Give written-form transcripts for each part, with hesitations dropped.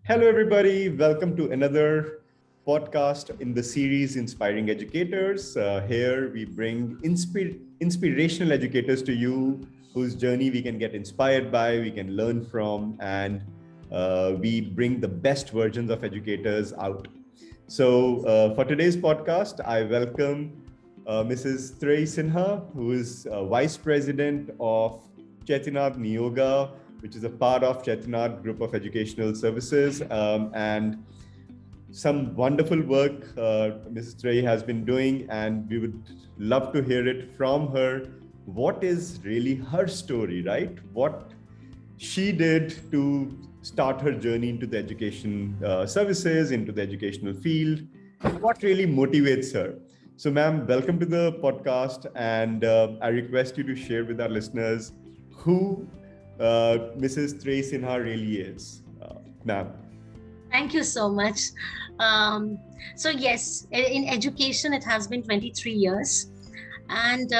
Hello, everybody. Welcome to another podcast in the series Inspiring Educators. Here we bring inspirational educators to you whose journey we can get inspired by, we can learn from, and we bring the best versions of educators out. So for today's podcast, I welcome Ms.Trayee Sinha, who is Vice President of Chetinath Niyoga, which is a part of Chetinath Group of Educational Services, and some wonderful work Mrs. Trayee has been doing, and we would love to hear it from her. What is really her story, right? What she did to start her journey into the education services, into the educational field, and what really motivates her. So, ma'am, welcome to the podcast, and I request you to share with our listeners who Mrs. Trayee Sinha really is. Ma'am. Thank you so much. So yes, in education, it has been 23 years. And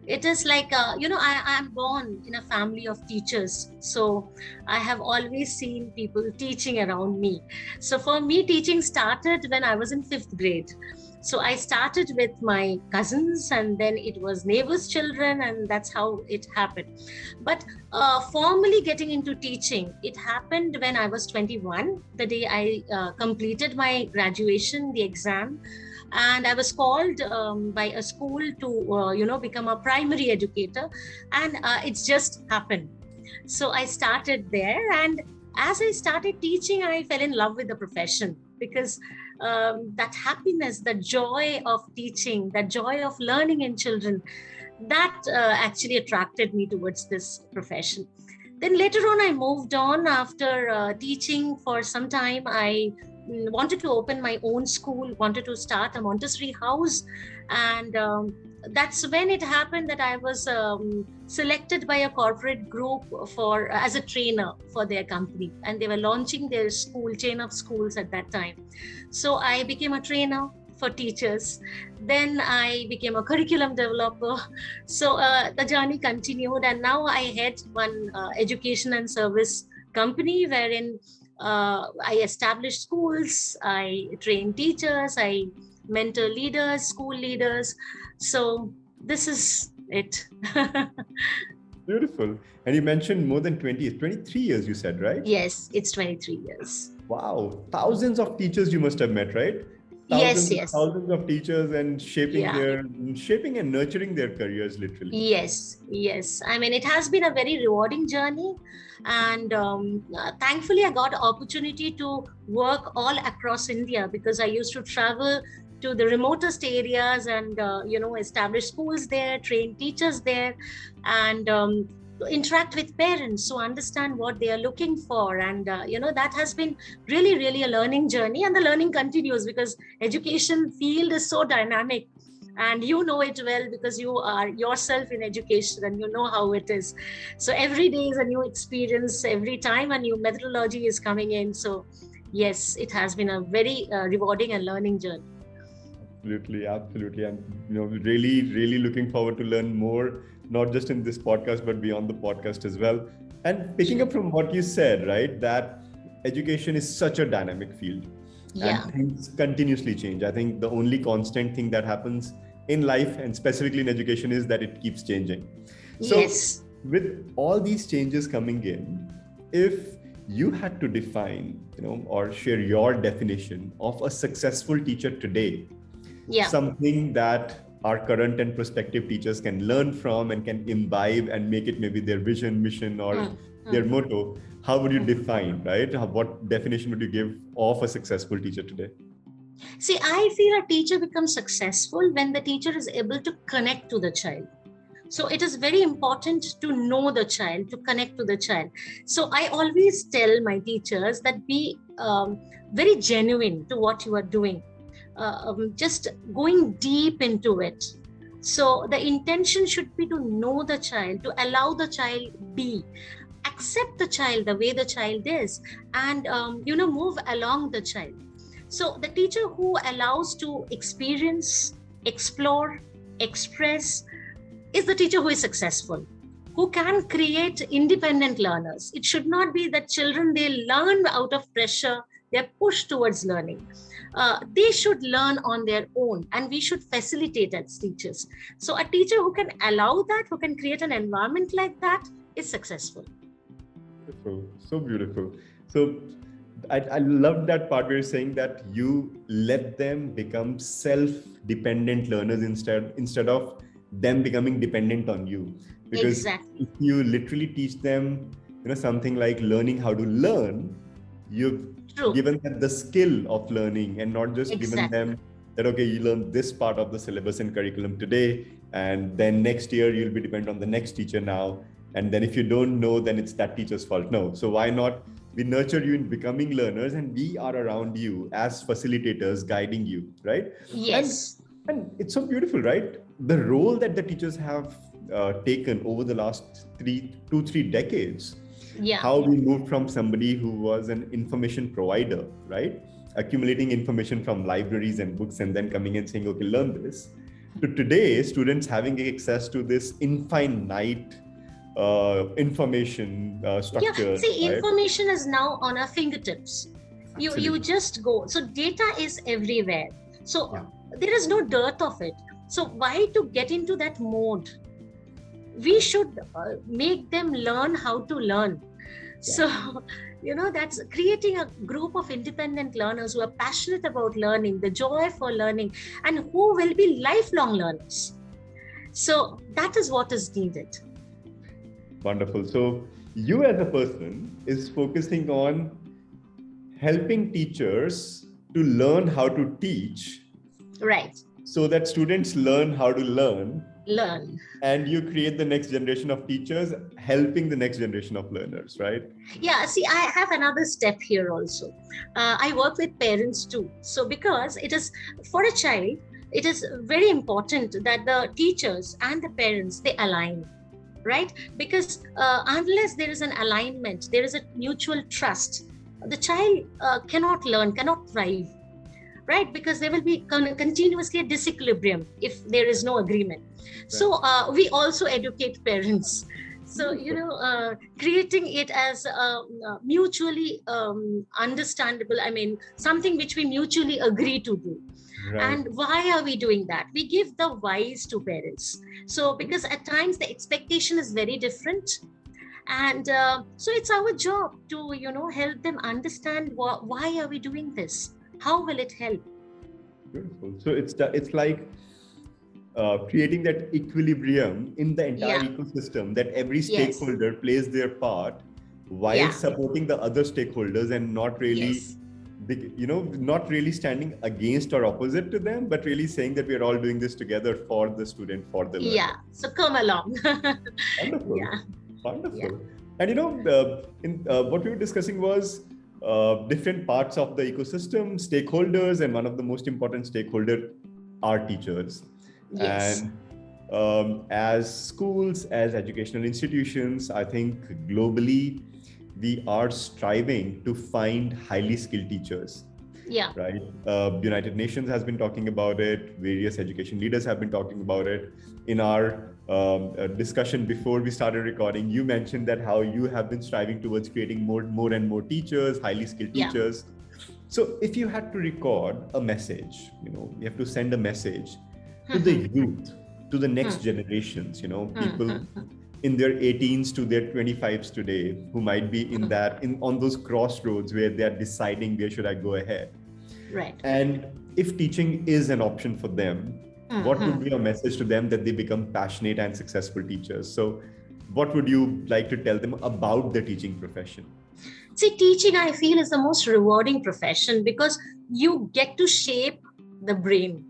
it is like, I'm born in a family of teachers. So I have always seen people teaching around me. So for me, teaching started when I was in 5th grade. So I started with my cousins, and then it was neighbors' children, and that's how it happened. But formally getting into teaching, it happened when I was 21, the day I completed my graduation, the exam, and I was called by a school to, become a primary educator, and it's just happened. So I started there, and as I started teaching, I fell in love with the profession because that happiness, the joy of teaching, the joy of learning in children, that actually attracted me towards this profession. Then later on, I moved on after teaching for some time. I wanted to open my own school, wanted to start a Montessori house. And that's when it happened that I was selected by a corporate group as a trainer for their company. And they were launching their school, chain of schools at that time. So I became a trainer for teachers. Then I became a curriculum developer. So the journey continued, and now I head one education and service company wherein I establish schools, I train teachers, I mentor leaders, school leaders. So this is it. Beautiful. And you mentioned more than 23 years, you said, right? Yes, it's 23 years. Wow. Thousands of teachers you must have met, right? Yes. Thousands of teachers, and shaping and nurturing their careers, literally. Yes. I mean, it has been a very rewarding journey, and thankfully I got opportunity to work all across India because I used to travel to the remotest areas and establish schools there, train teachers there, and interact with parents to understand what they are looking for. And that has been really a learning journey, and the learning continues because education field is so dynamic, and you know it well because you are yourself in education and you know how it is. So every day is a new experience, every time a new methodology is coming in. So yes, it has been a very rewarding and learning journey. Absolutely. And really looking forward to learn more, not just in this podcast, but beyond the podcast as well. And picking up from what you said, right, that education is such a dynamic field. Yeah. And things continuously change. I think the only constant thing that happens in life, and specifically in education, is that it keeps changing. So yes. With all these changes coming in, if you had to define, or share your definition of a successful teacher today, something that our current and prospective teachers can learn from and can imbibe and make it maybe their vision, mission, or their motto, how would you define, right? What definition would you give of a successful teacher today? See, I feel a teacher becomes successful when the teacher is able to connect to the child. So it is very important to know the child, to connect to the child. So I always tell my teachers that be very genuine to what you are doing. Just going deep into it. So the intention should be to know the child, to allow the child be, accept the child the way the child is, and move along the child. So the teacher who allows to experience, explore, express is the teacher who is successful. who can create independent learners. It should not be that children, they learn out of pressure, they're pushed towards learning. They should learn on their own, and we should facilitate as teachers. So a teacher who can allow that, who can create an environment like that, is successful. Beautiful. So beautiful. So I love that part where you're saying that you let them become self-dependent learners instead of them becoming dependent on you. Because Exactly. if you literally teach them, something like learning how to learn, you've True. given them the skill of learning, and not just given Exactly. them that, okay, you learn this part of the syllabus and curriculum today, and then next year you'll be dependent on the next teacher now. And then if you don't know, then it's that teacher's fault. No. So why not we nurture you in becoming learners, and we are around you as facilitators, guiding you, right? Yes. And it's so beautiful, right? The role that the teachers have taken over the last 3 decades. Yeah. How we moved from somebody who was an information provider, right? Accumulating information from libraries and books, and then coming and saying, okay, learn this. To today, students having access to this infinite information structure. Yeah. See, right? information is now on our fingertips. You just go. So data is everywhere. So there is no dearth of it. So why to get into that mode? We should make them learn how to learn. So, that's creating a group of independent learners who are passionate about learning, the joy for learning, and who will be lifelong learners. So that is what is needed. Wonderful. So you as a person is focusing on helping teachers to learn how to teach. Right. So that students learn how to learn. And you create the next generation of teachers helping the next generation of learners, right? Yeah, see, I have another step here also. I work with parents too. So because it is, for a child, it is very important that the teachers and the parents, they align, right? Because unless there is an alignment, there is a mutual trust, the child cannot learn, cannot thrive, right? Because there will be continuously a disequilibrium if there is no agreement. Right. So we also educate parents. So, creating it as mutually understandable, something which we mutually agree to do. Right. And why are we doing that? We give the whys to parents. So because at times the expectation is very different. And so it's our job to, help them understand why are we doing this? How will it help? Beautiful. So it's like creating that equilibrium in the entire ecosystem, that every stakeholder plays their part while supporting the other stakeholders, and not really, not really standing against or opposite to them, but really saying that we are all doing this together for the student, for the learner. Yeah. So come along. Wonderful. Yeah. Wonderful. Yeah. And what we were discussing was different parts of the ecosystem, stakeholders, and one of the most important stakeholders are teachers. Yes. And as schools, as educational institutions, I think globally, we are striving to find highly skilled teachers. Yeah. Right. United Nations has been talking about it. Various education leaders have been talking about it. In our discussion before we started recording, you mentioned that how you have been striving towards creating more and more teachers, highly skilled teachers. So if you had to record a message, you have to send a message to the youth, to the next generations, people in their 18s to their 25s today, who might be on those crossroads where they are deciding where should I go ahead. Right. And if teaching is an option for them, what would be your message to them that they become passionate and successful teachers? So what would you like to tell them about the teaching profession? See, teaching, I feel, is the most rewarding profession because you get to shape the brain.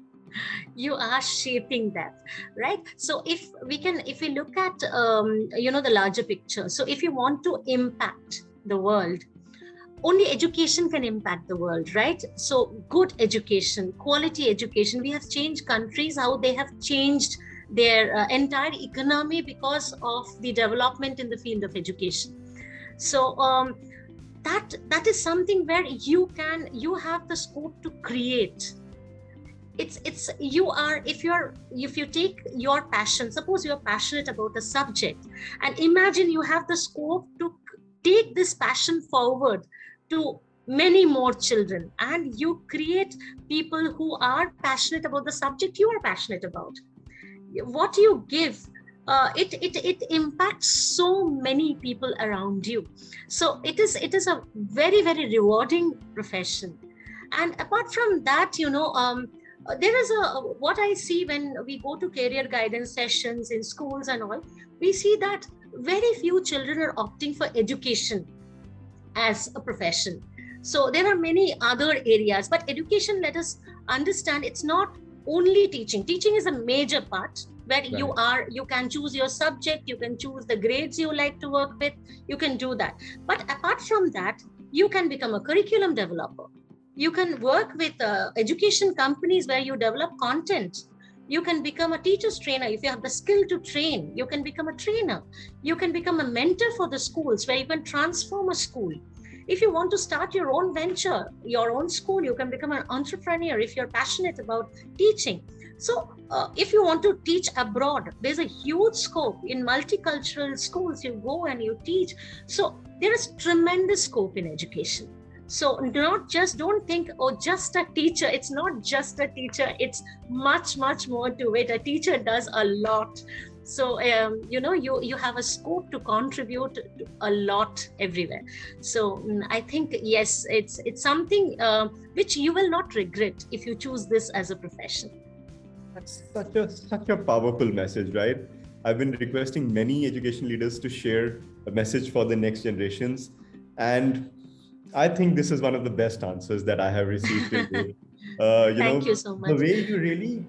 You are shaping that, right? So if we look at, the larger picture. So if you want to impact the world, only education can impact the world, right? So good education, quality education. We have changed countries, how they have changed their entire economy because of the development in the field of education. So that is something where you have the scope to create it's if you take your passion, suppose you're passionate about a subject, and imagine you have the scope to take this passion forward to many more children, and you create people who are passionate about the subject you are passionate about. What you give, it impacts so many people around you. So it is a very, very rewarding profession. And apart from that, there is what I see when we go to career guidance sessions in schools and all, we see that very few children are opting for education as a profession. So there are many other areas, but education, let us understand, it's not only teaching. Teaching is a major part where you can choose your subject, you can choose the grades you like to work with, you can do that. But apart from that, you can become a curriculum developer. You can work with education companies where you develop content. You can become a teacher's trainer. If you have the skill to train, you can become a trainer. You can become a mentor for the schools where you can transform a school. If you want to start your own venture, your own school, you can become an entrepreneur if you're passionate about teaching. So if you want to teach abroad, there's a huge scope in multicultural schools. You go and you teach. So there is tremendous scope in education. So don't think, oh, just a teacher. It's not just a teacher. It's much, much more to it. A teacher does a lot. So, you have a scope to contribute a lot everywhere. So I think, yes, it's something which you will not regret if you choose this as a profession. That's such a powerful message, right? I've been requesting many education leaders to share a message for the next generations. And I think this is one of the best answers that I have received today. Thank you so much. The way you really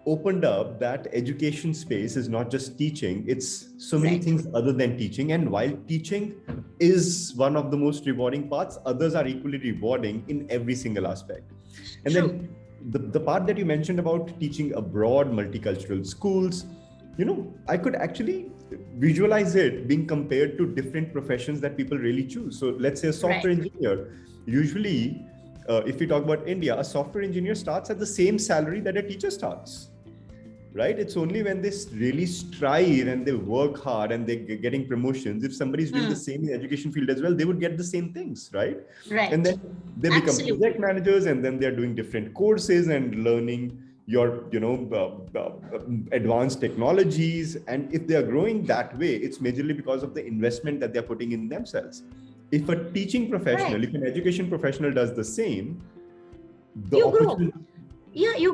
opened up that education space is not just teaching, it's so many things other than teaching. And while teaching is one of the most rewarding parts, others are equally rewarding in every single aspect. And then the part that you mentioned about teaching abroad, multicultural schools, I could actually visualize it being compared to different professions that people really choose. So let's say a software engineer. Usually, if we talk about India, a software engineer starts at the same salary that a teacher starts, right? It's only when they really strive and they work hard and they're getting promotions. If somebody's doing the same in the education field as well, they would get the same things, right? And then they become project managers, and then they're doing different courses and learning your advanced technologies. And if they are growing that way, it's majorly because of the investment that they're putting in themselves. If a teaching professional, if an education professional does the same, you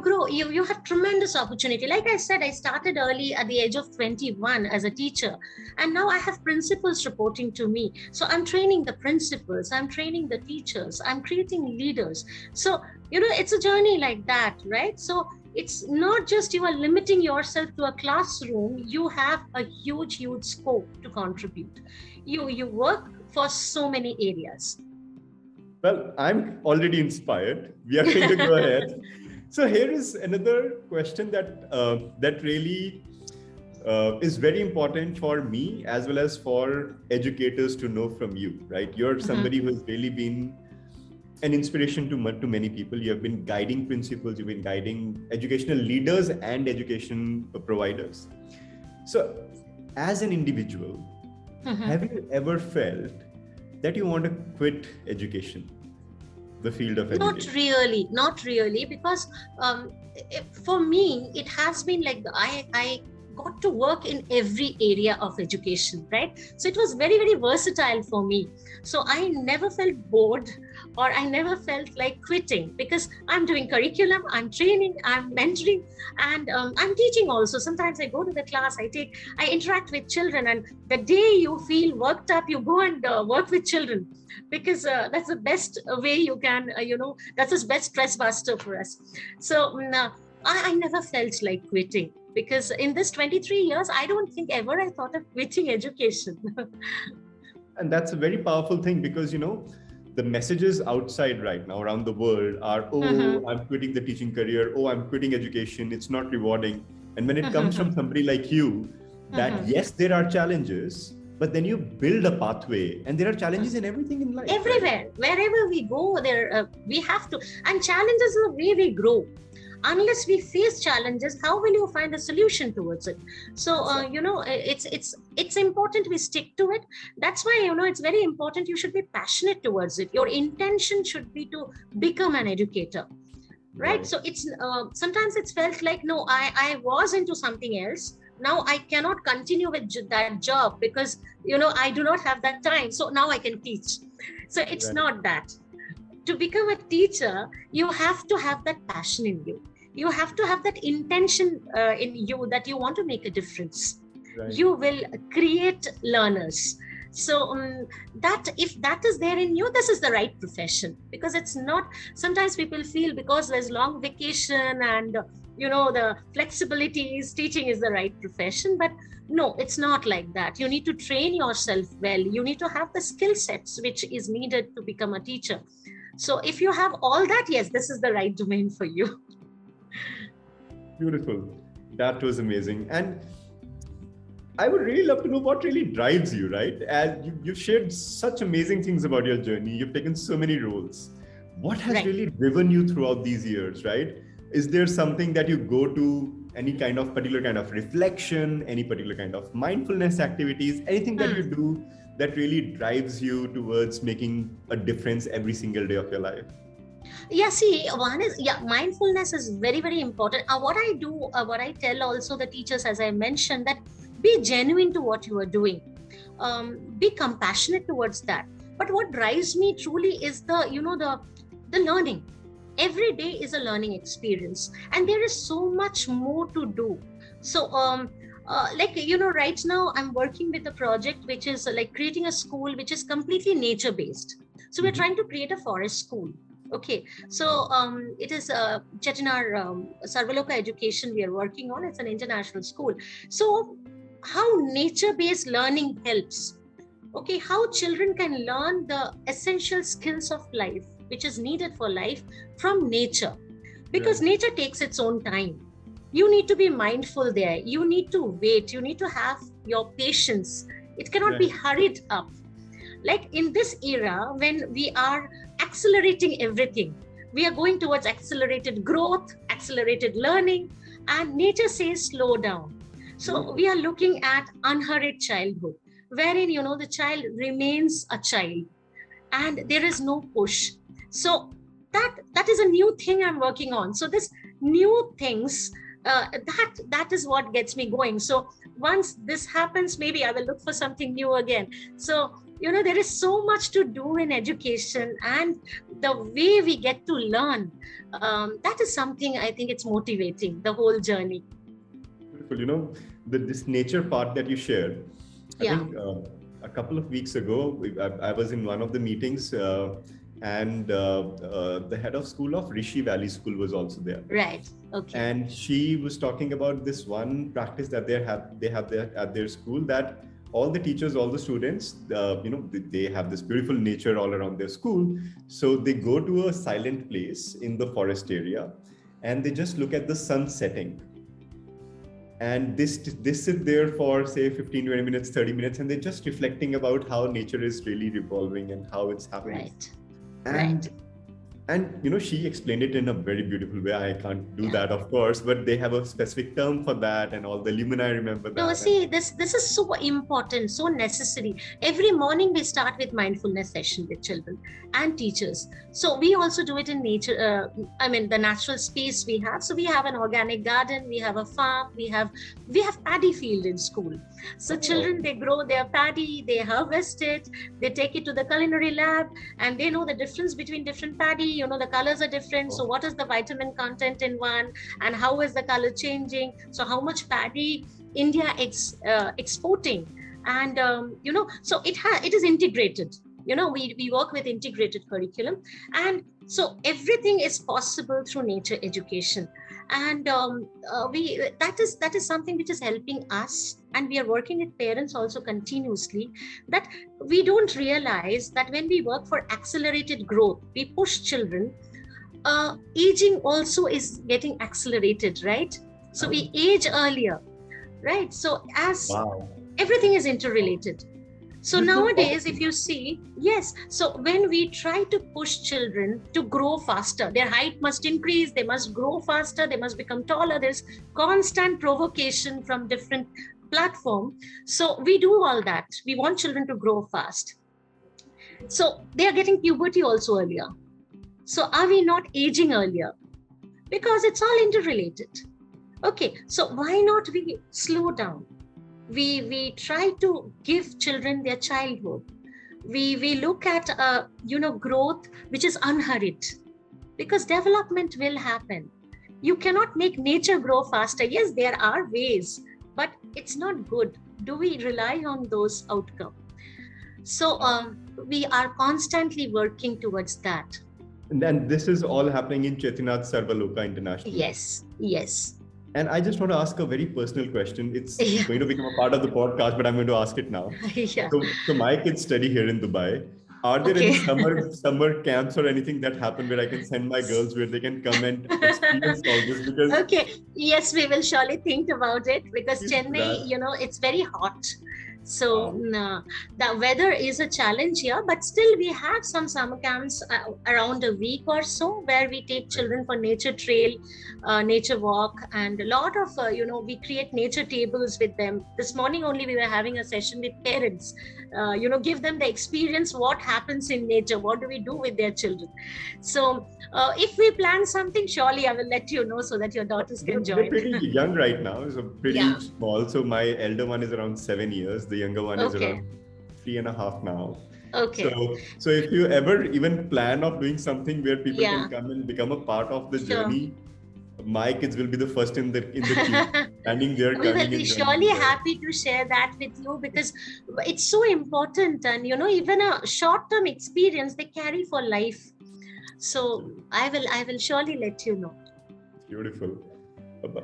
grow. You have tremendous opportunity. Like I said, I started early at the age of 21 as a teacher, and now I have principals reporting to me. So I'm training the principals, I'm training the teachers, I'm creating leaders. So it's a journey like that, right? So it's not just you are limiting yourself to a classroom. You have a huge scope to contribute. You work for so many areas. Well, I'm already inspired. We are going to go ahead. So here is another question that really is very important for me as well as for educators to know from you, right? You're somebody who has really been an inspiration to many people. You have been guiding principals, you've been guiding educational leaders and education providers. So as an individual, have you ever felt that you want to quit education, the field of education? Not really, because for me, it has been like I got to work in every area of education, right? So it was very, very versatile for me. So I never felt bored, or I never felt like quitting, because I'm doing curriculum, I'm training, I'm mentoring, and I'm teaching also. Sometimes I go to the class, I interact with children, and the day you feel worked up, you go and work with children, because that's the best way you can, that's the best stress buster for us. So I never felt like quitting, because in this 23 years, I don't think ever I thought of quitting education. And that's a very powerful thing, because, the messages outside right now around the world are, I'm quitting the teaching career. Oh, I'm quitting education. It's not rewarding. And when it comes from somebody like you, that yes, there are challenges, but then you build a pathway, and there are challenges in everything in life. Everywhere, right? Wherever we go, we have to, and challenges are the way we grow. unless we face challenges, how will you find a solution towards it? So it's important we stick to it. That's why it's very important you should be passionate towards it. Your intention should be to become an educator, right? So it's sometimes it's felt like, no, I was into something else, now I cannot continue with that job because I do not have that time, so now I can teach. So it's not that. To become a teacher, you have to have that passion in you. You have to have that intention in you that you want to make a difference. You will create learners. So that if that is there in you, this is the right profession. Because it's not, sometimes people feel because there's long vacation and the flexibilities, teaching is the right profession. But no, it's not like that. You need to train yourself well. You need to have the skill sets which is needed to become a teacher. So if you have all that, yes, this is the right domain for you. Beautiful. That was amazing. And I would really love to know what really drives you, right? As you've shared such amazing things about your journey. You've taken so many roles. What has really driven you throughout these years, right? Is there something that you go to, any kind of particular kind of reflection, any particular kind of mindfulness activities, anything that you do that really drives you towards making a difference every single day of your life? Yeah, see, one is, mindfulness is very, very important. What I do, what I tell also the teachers, as I mentioned, that be genuine to what you are doing. Be compassionate towards that. But what drives me truly is the learning. Every day is a learning experience, and there is so much more to do. So, right now I'm working with a project which is like creating a school which is completely nature based. So we're trying to create a forest school. Okay, so it is Chettinar Sarvalokaa education we are working on. It's an international school. So how nature based learning helps. Okay, how children can learn the essential skills of life which is needed for life from nature, because nature takes its own time. You need to be mindful there. You need to wait. You need to have your patience. It cannot be hurried up. Like in this era, when we are accelerating everything, we are going towards accelerated growth, accelerated learning, and nature says slow down. So we are looking at unhurried childhood, wherein, the child remains a child and there is no push. So that is a new thing I'm working on. So this new things, that is what gets me going. So once this happens, maybe I will look for something new again. So there is so much to do in education, and the way we get to learn, that is something I think it's motivating, the whole journey. Beautiful. This nature part that you shared, I think a couple of weeks ago, I was in one of the meetings, and the head of school of Rishi Valley School was also there. Right. Okay. And she was talking about this one practice that they have there at their school, that all the teachers, all the students, they have this beautiful nature all around their school. So they go to a silent place in the forest area and they just look at the sun setting. And they sit there for say 15, 20 minutes, 30 minutes, and they're just reflecting about how nature is really revolving and how it's happening. Right. And she explained it in a very beautiful way. I can't do that, of course, but they have a specific term for that, and all the alumni remember that. No, see, this is so important, so necessary. Every morning we start with mindfulness session with children and teachers. So we also do it in nature. The natural space we have. So we have an organic garden, we have a farm, we have paddy field in school. So children, they grow their paddy, they harvest it, they take it to the culinary lab, and they know the difference between different paddy. The colors are different. So what is the vitamin content in one, and how is the color changing? So how much paddy India exporting, and so it is integrated. We work with integrated curriculum, and so everything is possible through nature education. And that is something which is helping us, and we are working with parents also continuously, that we don't realize that when we work for accelerated growth, we push children, aging also is getting accelerated, right? So we age earlier, right? So as everything is interrelated. So nowadays, if you see, yes, so when we try to push children to grow faster, their height must increase, they must grow faster, they must become taller. There's constant provocation from different platforms. So we do all that. We want children to grow fast. So they are getting puberty also earlier. So are we not aging earlier? Because it's all interrelated. Okay, so why not we slow down? We try to give children their childhood. We look at growth which is unhurried, because development will happen. You cannot make nature grow faster. Yes, there are ways, but it's not good. Do we rely on those outcomes? So we are constantly working towards that. And then this is all happening in Chetinath Sarvalokaa International. Yes, yes. And I just want to ask a very personal question. It's Yeah. going to become a part of the podcast, but I'm going to ask it now. Yeah. So my kids study here in Dubai. Are there Okay. any summer camps or anything that happen where I can send my girls where they can come and experience all this? Because Okay, yes, we will surely think about it, because Yes, Chennai, that- it's very hot. So the weather is a challenge here, but still we have some summer camps around a week or so, where we take children for nature trail, nature walk, and a lot of, we create nature tables with them. This morning only we were having a session with parents, give them the experience, what happens in nature, what do we do with their children. So if we plan something, surely I will let you know so that your daughters can they're join. pretty young right now, so pretty Yeah. small. So my elder one is around 7 years. The younger one is Okay. around 3.5 now. Okay. So if you ever even plan of doing something where people Yeah. can come and become a part of the Sure. journey, my kids will be the first in the queue, standing there. We will coming be and surely joining there. happy to share that with you, because it's so important, and even a short-term experience they carry for life. So I will surely let you know. Beautiful.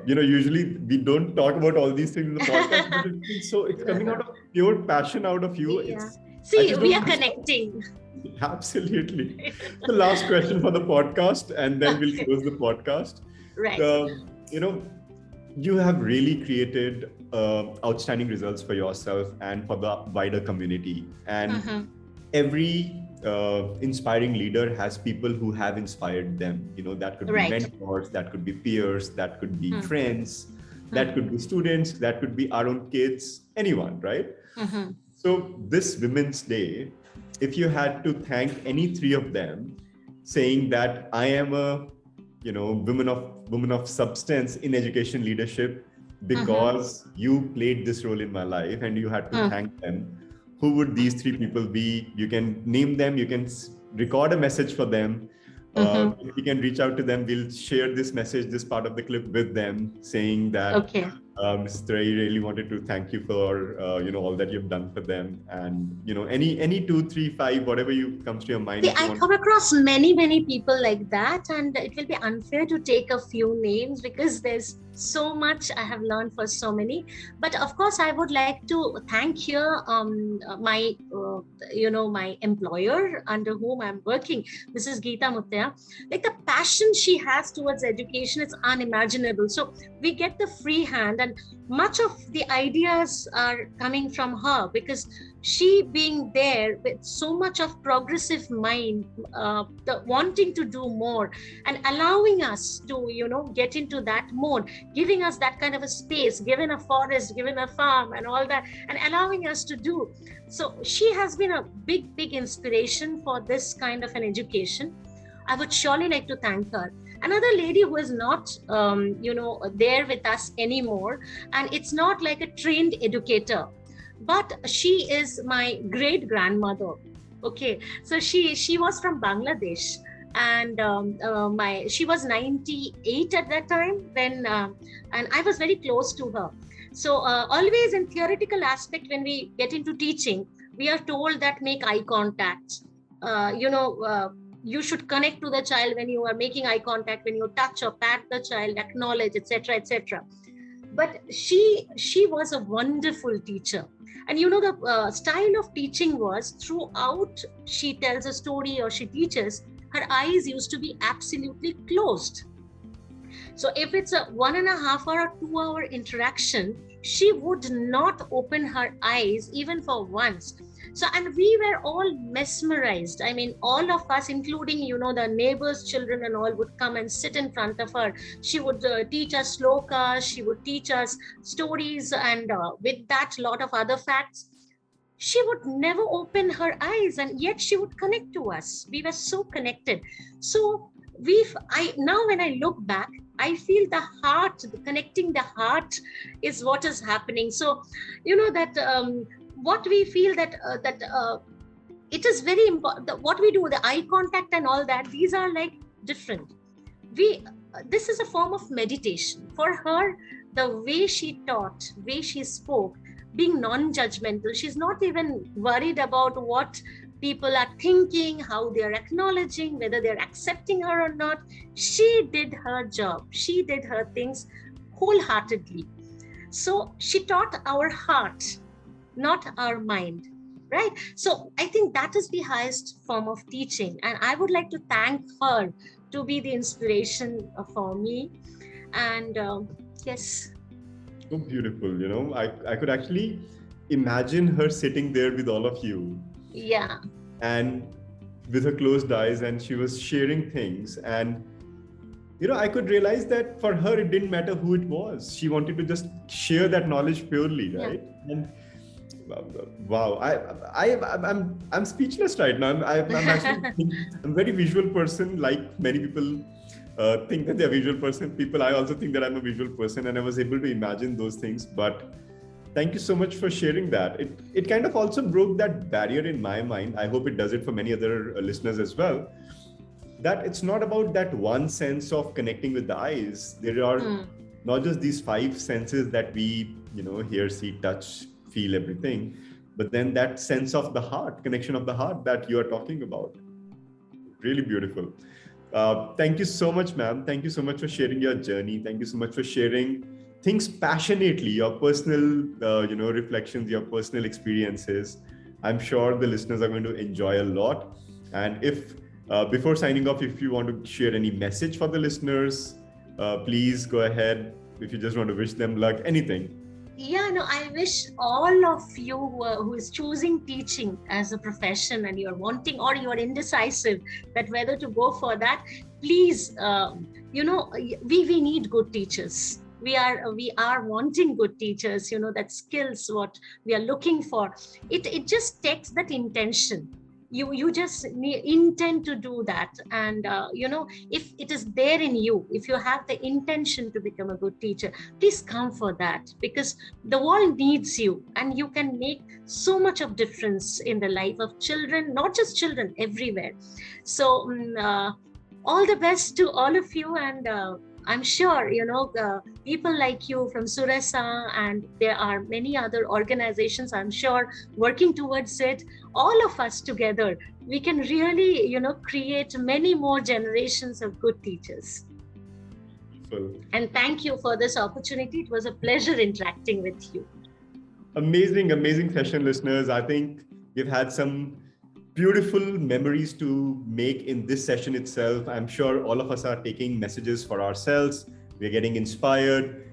Usually we don't talk about all these things in the podcast, but it's coming out of pure passion out of you. Yeah. It's I See, just we don't are connecting. absolutely. The last question for the podcast, and then we'll Okay. close the podcast. Right. You have really created outstanding results for yourself and for the wider community. And Mhm. every inspiring leader has people who have inspired them. That could be Right. mentors, that could be peers, that could be friends, that Mhm. could be students, that could be our own kids, anyone, right? Mhm. So this Women's Day, if you had to thank any three of them, saying that I am a woman of substance in education leadership because you played this role in my life, and you had to thank them, who would these three people be? You can name them, you can record a message for them. If we can reach out to them, we'll share this message, this part of the clip with them, saying that Okay. Ms.Trayee really wanted to thank you for all that you've done for them, and any 2, 3, 5, whatever comes to your mind. See, if you I want. come across many people like that, and it will be unfair to take a few names, because there's so much I have learned for so many. But of course, I would like to thank here my my employer under whom I'm working, Mrs. Geeta Muttaya. Like, the passion she has towards education is unimaginable. So we get the free hand, and much of the ideas are coming from her, because she being there with so much of progressive mind, the wanting to do more, and allowing us to get into that mode, giving us that kind of a space, given a forest, given a farm and all that, and allowing us to do. So she has been a big inspiration for this kind of an education. I would surely like to thank her. Another lady who is not there with us anymore, and it's not like a trained educator, but she is my great grandmother. Okay, so she was from Bangladesh, and she was 98 at that time when, and I was very close to her. So always in theoretical aspect, when we get into teaching, we are told that make eye contact. You should connect to the child when you are making eye contact, when you touch or pat the child, acknowledge, etc., etc. But she was a wonderful teacher. And the style of teaching was, throughout she tells a story or she teaches, her eyes used to be absolutely closed. So if it's a 1.5 hour or 2 hour interaction, she would not open her eyes even for once. So, and we were all mesmerized. I mean, all of us, including, the neighbors' children and all, would come and sit in front of her. She would teach us slokas, she would teach us stories, and with that, lot of other facts. She would never open her eyes, and yet she would connect to us. We were so connected. So now when I look back, I feel connecting the heart is what is happening. So, that what we feel that it is very important. What we do, the eye contact and all that, these are like different. This is a form of meditation. For her, the way she taught, way she spoke, being non-judgmental, she's not even worried about what people are thinking, how they're acknowledging, whether they're accepting her or not. She did her job. She did her things wholeheartedly. So she taught our heart, not our mind, right? So I think that is the highest form of teaching. And I would like to thank her to be the inspiration for me. And yes. So beautiful. I could actually imagine her sitting there with all of you. Yeah. And with her closed eyes, and she was sharing things. And, I could realize that for her, it didn't matter who it was. She wanted to just share that knowledge purely, right? Yeah. And wow, I'm speechless right now. I'm actually I'm a very visual person, like many people think that they're a visual person. I also think that I'm a visual person, and I was able to imagine those things. But thank you so much for sharing that. It kind of also broke that barrier in my mind. I hope it does it for many other listeners as well. That it's not about that one sense of connecting with the eyes. There are not just these 5 senses that we, hear, see, touch, feel, everything, but then that sense of the heart, connection of the heart that you are talking about. Really beautiful. Thank you so much, ma'am. Thank you so much for sharing your journey. Thank you so much for sharing things passionately, your personal, reflections, your personal experiences. I'm sure the listeners are going to enjoy a lot. And if, before signing off, if you want to share any message for the listeners, please go ahead. If you just want to wish them luck, anything. Yeah, no, I wish all of you who is choosing teaching as a profession, and you're wanting, or you're indecisive that whether to go for that, please, we need good teachers. We are wanting good teachers, that skills, what we are looking for. It just takes that intention. You just intend to do that. And, if it is there in you, if you have the intention to become a good teacher, please come for that, because the world needs you, and you can make so much of difference in the life of children, not just children, everywhere. So all the best to all of you. And I'm sure, people like you from Suresa, and there are many other organizations, I'm sure, working towards it. All of us together, we can really, create many more generations of good teachers. Full. And thank you for this opportunity. It was a pleasure interacting with you. Amazing session, listeners. I think we've had some beautiful memories to make in this session itself. I'm sure all of us are taking messages for ourselves. We're getting inspired.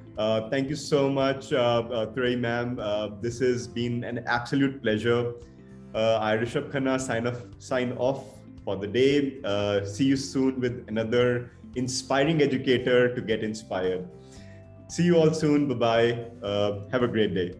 Thank you so much, Trayee ma'am. This has been an absolute pleasure. I, Rishabh Khanna, sign off for the day. See you soon with another inspiring educator to get inspired. See you all soon. Bye-bye. Have a great day.